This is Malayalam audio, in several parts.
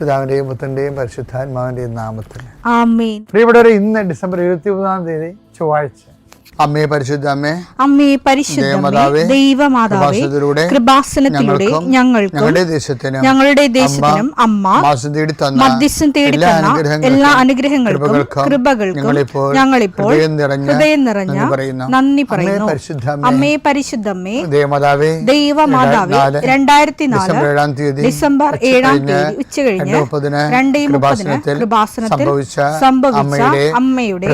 പിതാവിന്റെയും പുത്രന്റെയും പരിശുദ്ധാത്മാവിന്റെയും നാമത്തിൽ ആമേൻ. പ്രിയപ്പെട്ടവരെ, ഇന്ന് ഡിസംബർ 23 ചൊവ്വാഴ്ച. അമ്മേ പരിശുദ്ധ അമ്മേ, അമ്മേ പരിശുദ്ധ ദൈവമാതാവേ, കൃപാസനത്തിലൂടെ ഞങ്ങളുടെ ദേശത്തിനും അമ്മ മധ്യസ്ഥം തേടി തന്ന എല്ലാ അനുഗ്രഹങ്ങൾക്കും കൃപകൾക്കും ഞങ്ങളിപ്പോൾ ഹൃദയം നിറഞ്ഞ നന്ദി പറയുന്നു. അമ്മേ പരിശുദ്ധമ്മേ ദൈവമാതാവേ, 2004 ഡിസംബർ 7 ഉച്ചകഴിഞ്ഞ് 2:30 കൃപാസനത്തിൽ സംഭവിച്ച അമ്മയുടെ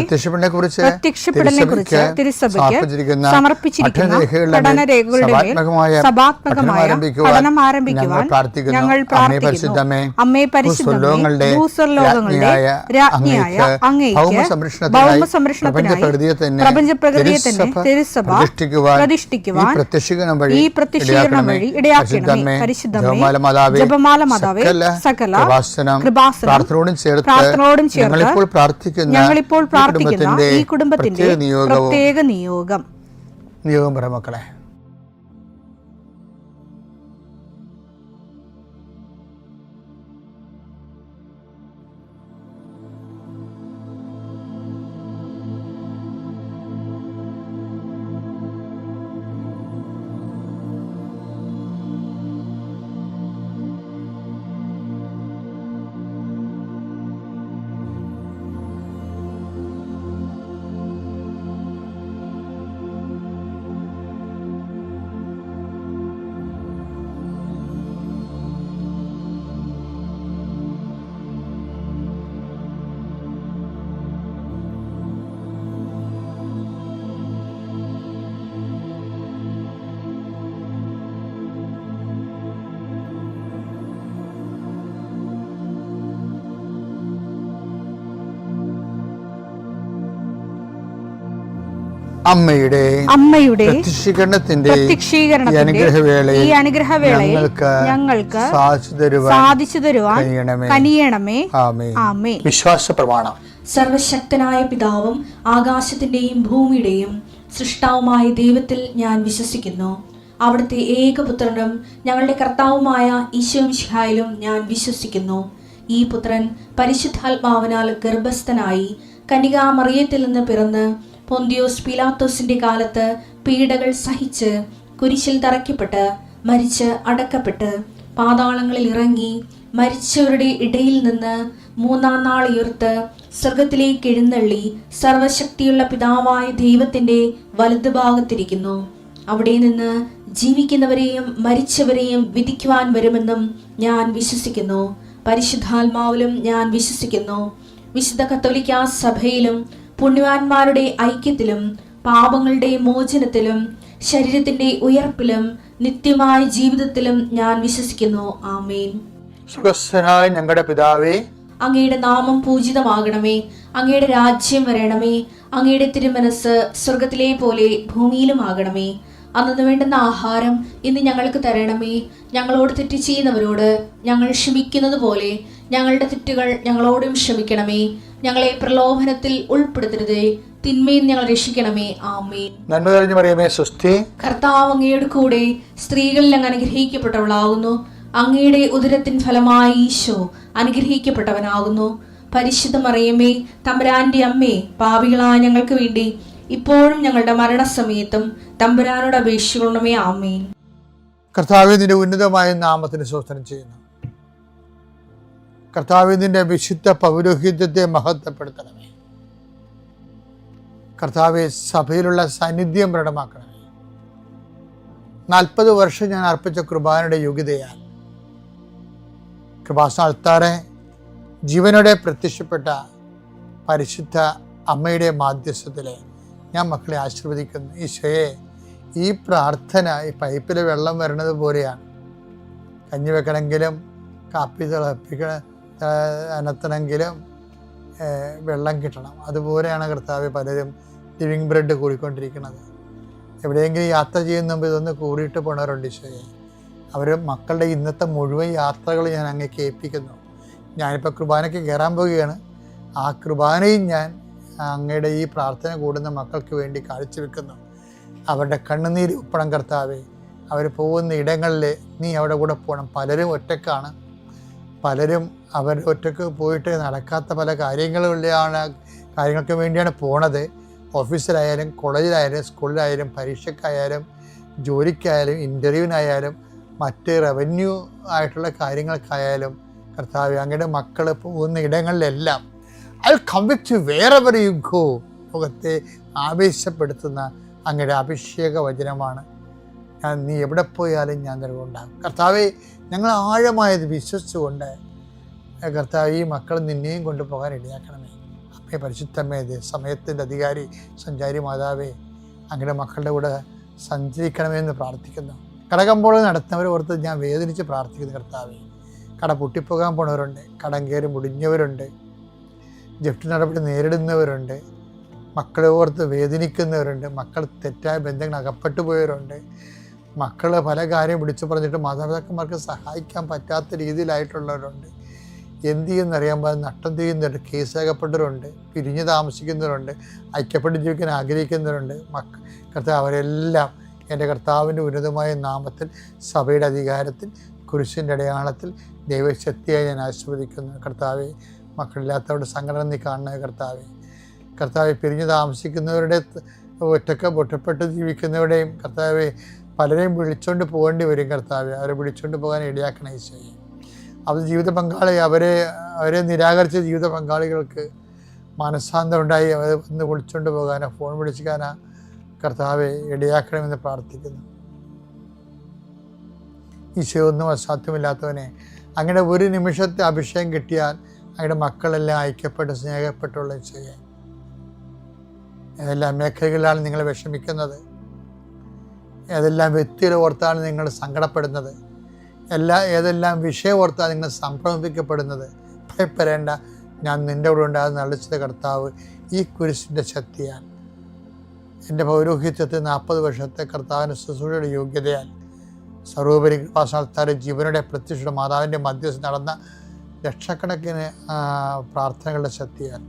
പ്രത്യക്ഷപ്പെടലിനെ കുറിച്ച് തിരുസഭയ്ക്ക് സമർപ്പിച്ചിരിക്കുന്ന പഠനരേഖകളുടെ സഭാത്മകമായ പഠനം ആരംഭിക്കുവാൻ ഞങ്ങൾ പ്രാർത്ഥിക്കുന്നു. അമ്മേ പരിശുദ്ധമേ, ഭൂസ്വർലോകങ്ങളുടെ രാജ്ഞിയായ അങ്ങേയ്ക്ക് ഭൗമസംരക്ഷണത്തിനായി പ്രപഞ്ചപ്രകൃതിയെ തന്നെ തിരുസഭ പ്രതിഷ്ഠിക്കുവാൻ ഈ പ്രത്യക്ഷീകരണം വഴി ഇടയാക്കണമേ. പരിശുദ്ധമേ, ജപമാല മാതാവേ, സകല കൃപാസനം പ്രാർത്ഥനയോടും ചേർത്ത് ഞങ്ങളിപ്പോൾ പ്രാർത്ഥിക്കുന്ന ഈ കുടുംബത്തിന്റെ പ്രത്യേക നിയോഗം പറ മക്കളെ. അമ്മയുടെ പ്രത്യക്ഷീകരണത്തിന്റെ ഈ അനുഗ്രഹവേളയിൽ ഞങ്ങൾക്ക് സാധിച്ചു തരുവാൻ കനിയണമേ. ആമേൻ. വിശ്വാസ പ്രമാണം. സർവശക്തനായ പിതാവും ആകാശത്തിന്റെയും ഭൂമിയുടെയും സൃഷ്ടാവുമായ ദൈവത്തിൽ ഞാൻ വിശ്വസിക്കുന്നു. അവിടുത്തെ ഏകപുത്രനും ഞങ്ങളുടെ കർത്താവുമായ ഈശോ മിശിഹായിലും ഞാൻ വിശ്വസിക്കുന്നു. ഈ പുത്രൻ പരിശുദ്ധാത്മാവിനാൽ ഗർഭസ്ഥനായി കന്യകാമറിയത്തിൽ നിന്ന് പിറന്ന് പൊന്തിയോസ് പീലാത്തോസിന്റെ കാലത്ത് പീഡകൾ സഹിച്ച് കുരിശിൽ തറയ്ക്കപ്പെട്ട് മരിച്ച് അടക്കപ്പെട്ട് പാതാളങ്ങളിൽ ഇറങ്ങി മരിച്ചവരുടെ ഇടയിൽ നിന്ന് 3-ാം നാൾ ഉയർത്ത് സ്വർഗത്തിലേക്ക് എഴുന്നള്ളി സർവശക്തിയുള്ള പിതാവായ ദൈവത്തിന്റെ വലതുഭാഗത്തിരിക്കുന്നു. അവിടെ നിന്ന് ജീവിക്കുന്നവരെയും മരിച്ചവരെയും വിധിക്കുവാൻ വരുമെന്നും ഞാൻ വിശ്വസിക്കുന്നു. പരിശുദ്ധാത്മാവിലും ഞാൻ വിശ്വസിക്കുന്നു. വിശുദ്ധ കത്തോലിക്കാ സഭയിലും പുണ്യവാന്മാരുടെ ഐക്യത്തിലും പാപങ്ങളുടെ മോചനത്തിലും ശരീരത്തിന്റെ ഉയർപ്പിലും നിത്യമായ ജീവിതത്തിലും ഞാൻ വിശ്വസിക്കുന്നു. ആമേൻ. സുഖസ്ഥനായ ഞങ്ങളുടെ പിതാവേ, അങ്ങയുടെ നാമം പൂജിതമാകണമേ. അങ്ങയുടെ രാജ്യം വരണമേ. അങ്ങയുടെ തിരുമനസ് സ്വർഗത്തിലെ പോലെ ഭൂമിയിലും ആകണമേ. അന്നു വേണ്ടുന്ന ആഹാരം ഇന്ന് ഞങ്ങൾക്ക് തരണമേ. ഞങ്ങളോട് തെറ്റ് ചെയ്യുന്നവരോട് ഞങ്ങൾ ക്ഷമിക്കുന്നത് പോലെ ഞങ്ങളുടെ തെറ്റുകൾ ഞങ്ങളോടും ക്ഷമിക്കണമേ. ഞങ്ങളെ പ്രലോഭനത്തിൽ ഉൾപ്പെടുത്തരുതേ, തിന്മയിൽ ഞങ്ങൾ രക്ഷിക്കണമേ. ആമേൻ. നന്മ നിറഞ്ഞ മറിയമേ, സ്വസ്തി. കർത്താവ് അങ്ങയുടെ കൂടെ സ്ത്രീകളിൽ അങ്ങ് അനുഗ്രഹിക്കപ്പെട്ടവളാകുന്നു. അങ്ങയുടെ ഉദരത്തിൻ ഫലമായി ഈശോ അനുഗ്രഹിക്കപ്പെട്ടവനാകുന്നു. പരിശുദ്ധ മറിയമേ, തമ്പുരാന്റെ അമ്മേ, പാപികളായ ഞങ്ങൾക്ക് വേണ്ടി ഇപ്പോഴും ഞങ്ങളുടെ മരണസമയത്തും തമ്പുരാനോട് അപേക്ഷിക്കണമേ. ആമേൻ. കർത്താവേ, നിന്റെ ഉന്നതമായ നാമത്തിന് സ്തോത്രം ചെയ്യുന്നു. കർത്താവേ, നിന്റെ വിശുദ്ധ പൗരോഹിത്യത്തെ മഹത്വപ്പെടുത്തണമേ. കർത്താവേ, സഭയിലുള്ള സാന്നിധ്യം പ്രകടമാക്കണമേ. 40 വർഷം ഞാൻ അർപ്പിച്ച കൃപാനയുടെ യോഗ്യതയാൽ കൃപാസ്ഥാനത്താറെ ജീവനോടെ പ്രത്യക്ഷപ്പെട്ട പരിശുദ്ധ അമ്മയുടെ മാധ്യസ്ഥത്തിലെ ഞാൻ മക്കളെ ആശീർവദിക്കുന്നു. ഈശോയെ, ഈ പ്രാർത്ഥന ഈ പൈപ്പിൽ വെള്ളം വരുന്നത് പോലെയാണ്. കഞ്ഞി വെക്കണമെങ്കിലും കാപ്പി അനത്തണമെങ്കിലും വെള്ളം കിട്ടണം. അതുപോലെയാണ് കർത്താവ് പലരും ലിവിങ് ബ്രെഡ് കൂടിക്കൊണ്ടിരിക്കുന്നത്. എവിടെയെങ്കിലും യാത്ര ചെയ്യുന്ന മുമ്പ് ഇതൊന്ന് കൂടിയിട്ട് പോണവരുണ്ട്. ഈശോയെ, അവർ മക്കളുടെ ഇന്നത്തെ മുഴുവൻ യാത്രകൾ ഞാൻ അങ്ങേക്ക് ഏൽപ്പിക്കുന്നു. ഞാനിപ്പോൾ കുർബാനയ്ക്ക് കയറാൻ പോവുകയാണ്. ആ കുർബാനയും ഞാൻ അങ്ങയുടെ ഈ പ്രാർത്ഥന കൂടുന്ന മക്കൾക്ക് വേണ്ടി കാഴ്ചവെക്കുന്നു. അവരുടെ കണ്ണുനീര് ഉപ്പണം കർത്താവേ. അവർ പോകുന്ന ഇടങ്ങളിൽ നീ അവിടെ കൂടെ പോകണം. പലരും ഒറ്റക്കാണ്. പലരും അവർ ഒറ്റക്ക് പോയിട്ട് നടക്കാത്ത പല കാര്യങ്ങൾക്ക് വേണ്ടിയാണ് പോണത്. ഓഫീസിലായാലും കോളേജിലായാലും സ്കൂളിലായാലും പരീക്ഷയ്ക്കായാലും ജോലിക്കായാലും ഇൻ്റർവ്യൂവിനായാലും മറ്റ് റവന്യൂ ആയിട്ടുള്ള കാര്യങ്ങൾക്കായാലും കർത്താവേ, അങ്ങയുടെ മക്കൾ പോകുന്ന ഇടങ്ങളിലെല്ലാം I come with you wherever you go. ലോകത്തെ ആവേശപ്പെടുത്തുന്ന അങ്ങയുടെ അഭിഷേക വചനമാണ്. നീ എവിടെ പോയാലും ഞാൻ നിലകൊണ്ടാകും. കർത്താവെ, ഞങ്ങൾ ആഴമായത് വിശ്വസിച്ചുകൊണ്ട് കർത്താവ് ഈ മക്കൾ നിന്നെയും കൊണ്ടുപോകാൻ ഇടയാക്കണമേ. അമ്മേ, പരിശുദ്ധമേ, സമയത്തിൻ്റെ അധികാരി സഞ്ചാരി മാതാവേ, അങ്ങയുടെ മക്കളുടെ കൂടെ സഞ്ചരിക്കണമെന്ന് പ്രാർത്ഥിക്കുന്നു. കടകമ്പോൾ നടത്തുന്നവരെ ഓർത്ത് ഞാൻ വേദനിച്ച് പ്രാർത്ഥിക്കുന്നു. കർത്താവേ, കട പൊട്ടിപ്പോകാൻ പോണവരുണ്ട്, കടം കയറി മുടിഞ്ഞവരുണ്ട്, ജപ്തി നടപടി നേരിടുന്നവരുണ്ട്, മക്കളെ ഓർത്ത് വേദനിക്കുന്നവരുണ്ട്, മക്കൾ തെറ്റായ ബന്ധങ്ങൾ അകപ്പെട്ടു പോയവരുണ്ട്, മക്കൾ പല കാര്യം വിളിച്ചു പറഞ്ഞിട്ട് മാതാപിതാക്കന്മാർക്ക് സഹായിക്കാൻ പറ്റാത്ത രീതിയിലായിട്ടുള്ളവരുണ്ട്. എന്ത് ചെയ്യുന്നറിയാൻ പാടില്ല, നട്ടം ചെയ്യുന്നവരുണ്ട്, കേസകപ്പെട്ടവരുണ്ട്, പിരിഞ്ഞ് താമസിക്കുന്നവരുണ്ട്, ഐക്യപ്പെട്ട് ജീവിക്കാൻ ആഗ്രഹിക്കുന്നവരുണ്ട്. കർത്താവ്, അവരെല്ലാം എൻ്റെ കർത്താവിൻ്റെ ഉന്നതമായ നാമത്തിൽ, സഭയുടെ അധികാരത്തിൽ, കുരിശിൻ്റെ അടയാളത്തിൽ ദൈവശക്തിയായി ഞാൻ ആശീർവദിക്കുന്നു. കർത്താവെ, മക്കളില്ലാത്തവരുടെ സങ്കടം നീ കാണുന്ന കർത്താവെ, പിരിഞ്ഞ് താമസിക്കുന്നവരുടെ, ഒറ്റപ്പെട്ട് ജീവിക്കുന്നവരുടെയും കർത്താവെ, പലരെയും വിളിച്ചുകൊണ്ട് പോകേണ്ടി വരും. കർത്താവെ, അവരെ വിളിച്ചുകൊണ്ട് പോകാൻ ഇടയാക്കണേ ഈശോയെ. അവർ ജീവിത പങ്കാളി അവരെ നിരാകരിച്ച ജീവിത പങ്കാളികൾക്ക് മനസ്സാന്തരം ഉണ്ടായി അവരെ ഒന്ന് വിളിച്ചുകൊണ്ട് പോകാനോ ഫോൺ വിളിക്കാനോ കർത്താവെ ഇടയാക്കണമെന്ന് പ്രാർത്ഥിക്കുന്നു. ഈശോ, ഒന്നും അസാധ്യമില്ലാത്തവനെ, അങ്ങനെ ഒരു നിമിഷത്തെ അഭിഷേകം കിട്ടിയാൽ അങ്ങയുടെ മക്കളെല്ലാം ഐക്യപ്പെട്ട് സ്നേഹപ്പെട്ടുള്ള ഈശോയെ, ഏതെല്ലാം മേഖലകളിലാണ് നിങ്ങൾ വിഷമിക്കുന്നത്, ഏതെല്ലാം വ്യക്തികളെ ഓർത്താണ് നിങ്ങൾ സങ്കടപ്പെടുന്നത്, ഏതെല്ലാം വിഷയം ഓർത്താണ് നിങ്ങൾ സംഭ്രമിക്കപ്പെടുന്നത്, ഭയപ്പെടേണ്ട, ഞാൻ നിൻ്റെ കൂടെ ഉണ്ടാകുന്ന അളിച്ചത് കർത്താവ് ഈ കുരിശിൻ്റെ ശക്തിയാൽ, എൻ്റെ പൗരോഹിത്യത്തിൽ 40 വർഷത്തെ കർത്താവിൻ്റെ ശുശ്രൂഷയുടെ യോഗ്യതയാൽ, സർവോപരി കൃപാസ്ഥാനത്താരെ ജീവനുടെ പ്രത്യക്ഷ മാതാവിൻ്റെ മധ്യസ്ഥ നടന്ന ലക്ഷക്കണക്കിന് പ്രാർത്ഥനകളുടെ ശക്തിയാൽ,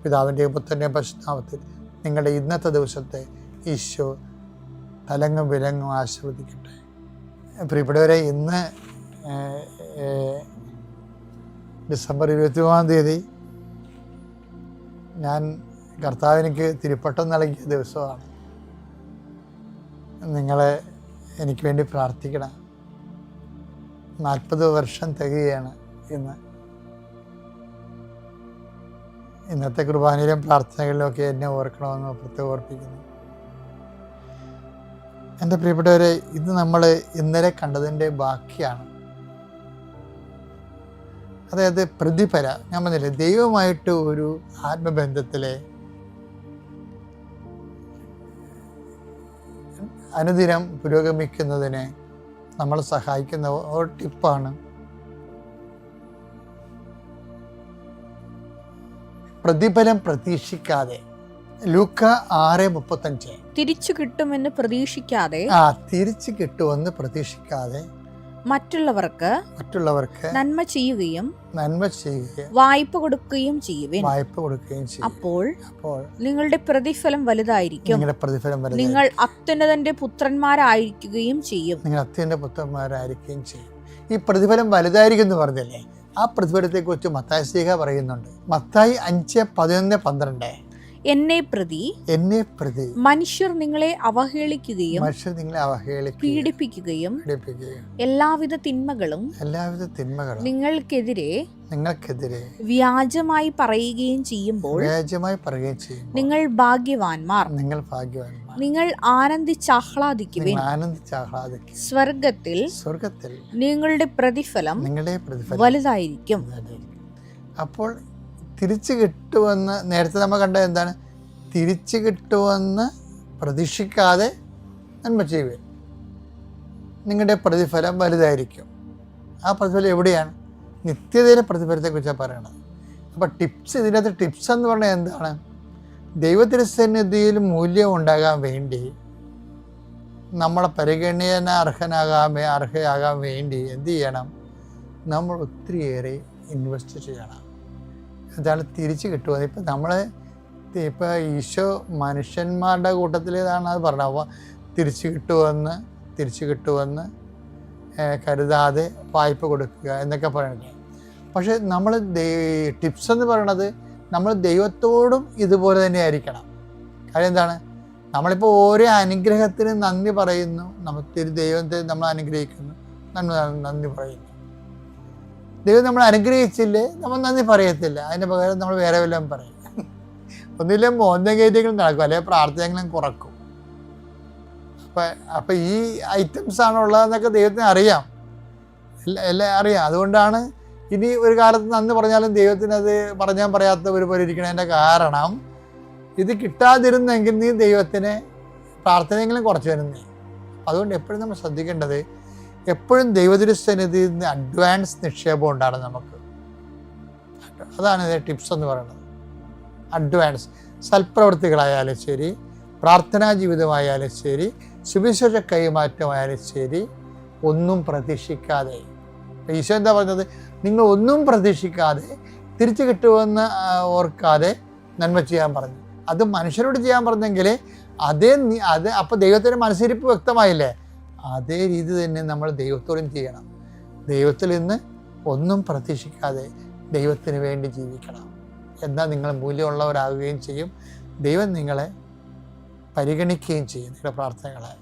പിതാവിൻ്റെയും പുത്രൻ്റെയും പരിശുദ്ധനാമത്തിൽ നിങ്ങളുടെ ഇന്നത്തെ ദിവസത്തെ ഈശോ തലങ്ങും വിലങ്ങും ആശീർവദിക്കട്ടെ. പ്രിയപ്പെട്ടവരെ, ഇന്ന് ഡിസംബർ 23 ഞാൻ കർത്താവിനിക്ക് തിരുപ്പട്ടം നൽകിയ ദിവസമാണ്. നിങ്ങളെ എനിക്ക് വേണ്ടി പ്രാർത്ഥിക്കണം. 40 വർഷം തികയാണ് ഇന്ന്. ഇന്നത്തെ കുർബാനയിലും പ്രാർത്ഥനകളിലുമൊക്കെ എന്നെ ഓർക്കണമെന്ന് പ്രത്യേകം ഓർപ്പിക്കുന്നു. എൻ്റെ പ്രിയപ്പെട്ടവരെ, ഇത് നമ്മൾ ഇന്നലെ കണ്ടതിൻ്റെ ബാക്കിയാണ്. അതായത് പ്രതിഫല, ഞാൻ പറഞ്ഞില്ലേ, ദൈവമായിട്ട് ഒരു ആത്മബന്ധത്തിലെ അനുദിനം പുരോഗമിക്കുന്നതിന് നമ്മളെ സഹായിക്കുന്ന ഒരു ടിപ്പാണ് പ്രതിഫലം പ്രതീക്ഷിക്കാതെ. ലൂക്ക 6:35. തിരിച്ചു കിട്ടുമെന്ന് പ്രതീക്ഷിക്കാതെ മറ്റുള്ളവർക്ക് നന്മ ചെയ്യുകയും വായ്പ കൊടുക്കുകയും ചെയ്യുവിൻ. അപ്പോൾ നിങ്ങളുടെ പ്രതിഫലം വലുതായിരിക്കും. നിങ്ങൾ അത്യുന്നതന്റെ പുത്രന്മാരായിരിക്കുകയും ചെയ്യും. ഈ പ്രതിഫലം വലുതായിരിക്കും എന്ന് പറഞ്ഞല്ലേ, ആ പ്രതിഫലത്തെ കുറിച്ച് മത്തായി ശ്ലീഹ പറയുന്നുണ്ട്. മത്തായി 5:11-12. എന്നെ പ്രതി മനുഷ്യർ നിങ്ങളെ അവഹേളിക്കുകയും പീഡിപ്പിക്കുകയും എല്ലാവിധ തിന്മകളും നിങ്ങൾക്കെതിരെ വ്യാജമായി പറയുകയും ചെയ്യുമ്പോൾ നിങ്ങൾ ഭാഗ്യവാന്മാർ. നിങ്ങൾ ആനന്ദിച്ചാഹ്ലാദിക്കുവിൻ. സ്വർഗത്തിൽ നിങ്ങളുടെ പ്രതിഫലം വലുതായിരിക്കും. അപ്പോൾ തിരിച്ചു കിട്ടുമെന്ന് നേരത്തെ നമ്മൾ കണ്ടത് എന്താണ്? തിരിച്ചു കിട്ടുമെന്ന് പ്രതീക്ഷിക്കാതെ നന്മ ചെയ്യുക, നിങ്ങളുടെ പ്രതിഫലം വലുതായിരിക്കും. ആ പ്രതിഫലം എവിടെയാണ്? നിത്യതയിലെ പ്രതിഫലത്തെക്കുറിച്ചാണ് പറയണത്. അപ്പോൾ ഇതിനകത്ത് ടിപ്സ് എന്ന് പറഞ്ഞാൽ എന്താണ്? ദൈവത്തിരുസന്നിധിയിൽ മൂല്യം ഉണ്ടാകാൻ വേണ്ടി, നമ്മളെ പരിഗണന അർഹയാകാൻ വേണ്ടി എന്ത് ചെയ്യണം? നമ്മൾ ഒത്തിരിയേറെ ഇൻവെസ്റ്റ് ചെയ്യണം. അതാണ് തിരിച്ചു കിട്ടുന്നത്. ഇപ്പോൾ ഈശോ മനുഷ്യന്മാരുടെ കൂട്ടത്തിലേതാണ് അത് പറഞ്ഞത്. അപ്പോൾ തിരിച്ചു കിട്ടുമെന്ന് കരുതാതെ വായ്പ കൊടുക്കുക എന്നൊക്കെ പറയണേ. പക്ഷെ നമ്മൾ ടിപ്സ് എന്ന് പറയണത് നമ്മൾ ദൈവത്തോടും ഇതുപോലെ തന്നെ ആയിരിക്കണം. കാര്യം എന്താണ്? നമ്മളിപ്പോൾ ഓരോ അനുഗ്രഹത്തിന് നന്ദി പറയുന്നു, നമുക്കൊരു ദൈവത്തെ നമ്മൾ അനുഗ്രഹിക്കുന്നു, നന്ദി പറയുന്നു. ദൈവം നമ്മൾ അനുഗ്രഹിച്ചില്ലേ നമ്മൾ നന്ദി പറയത്തില്ല, അതിന് പകരം നമ്മൾ വേറെ വല്ലതും പറയും. ഒന്നില്ല മോന്തം കയറ്റെങ്കിലും നടക്കും, അല്ലെങ്കിൽ പ്രാർത്ഥനയെങ്കിലും കുറക്കും. അപ്പം ഈ ഐറ്റംസ് ആണ് ഉള്ളതെന്നൊക്കെ ദൈവത്തിന് അറിയാം, എല്ലാം അറിയാം. അതുകൊണ്ടാണ് ഇനി ഒരു കാലത്ത് നന്ദി പറഞ്ഞാലും ദൈവത്തിന് അത് പറഞ്ഞാൽ പറയാത്ത ഒരു പോലെ ഇരിക്കണതിൻ്റെ കാരണം, ഇത് കിട്ടാതിരുന്നെങ്കിൽ നീ ദൈവത്തിന് പ്രാർത്ഥനയെങ്കിലും കുറച്ച് വരുന്നേ. അതുകൊണ്ട് എപ്പോഴും നമ്മൾ ശ്രദ്ധിക്കേണ്ടത്, എപ്പോഴും ദൈവതിരുസന്നിധിയിൽ നിന്ന് അഡ്വാൻസ് നിക്ഷേപം ഉണ്ടാണ് നമുക്ക്. അതാണ് ഇതിൻ്റെ ടിപ്സ് എന്ന് പറയുന്നത്. അഡ്വാൻസ് സൽപ്രവൃത്തികളായാലും ശരി, പ്രാർത്ഥനാ ജീവിതമായാലും ശരി, സുവിശേഷ കൈമാറ്റമായാലും ശരി, ഒന്നും പ്രതീക്ഷിക്കാതെ. ഈശോ എന്താ പറഞ്ഞത്? നിങ്ങൾ ഒന്നും പ്രതീക്ഷിക്കാതെ തിരിച്ചു കിട്ടുമെന്ന് ഓർക്കാതെ നന്മ ചെയ്യാൻ പറഞ്ഞു. അത് മനുഷ്യരോട് ചെയ്യാൻ പറഞ്ഞെങ്കിൽ അത് അപ്പോൾ ദൈവത്തിൻ്റെ മനസ്സിരിപ്പ് വ്യക്തമായില്ലേ? അതേ രീതി തന്നെ നമ്മൾ ദൈവത്തോടും ചെയ്യണം. ദൈവത്തിൽ നിന്ന് ഒന്നും പ്രതീക്ഷിക്കാതെ ദൈവത്തിന് വേണ്ടി ജീവിക്കണം. എന്നാൽ നിങ്ങൾ മൂല്യമുള്ളവരാകുകയും ചെയ്യും. ദൈവം നിങ്ങളെ പരിഗണിക്കുകയും ചെയ്യും, നിങ്ങളുടെ പ്രാർത്ഥനകളെ.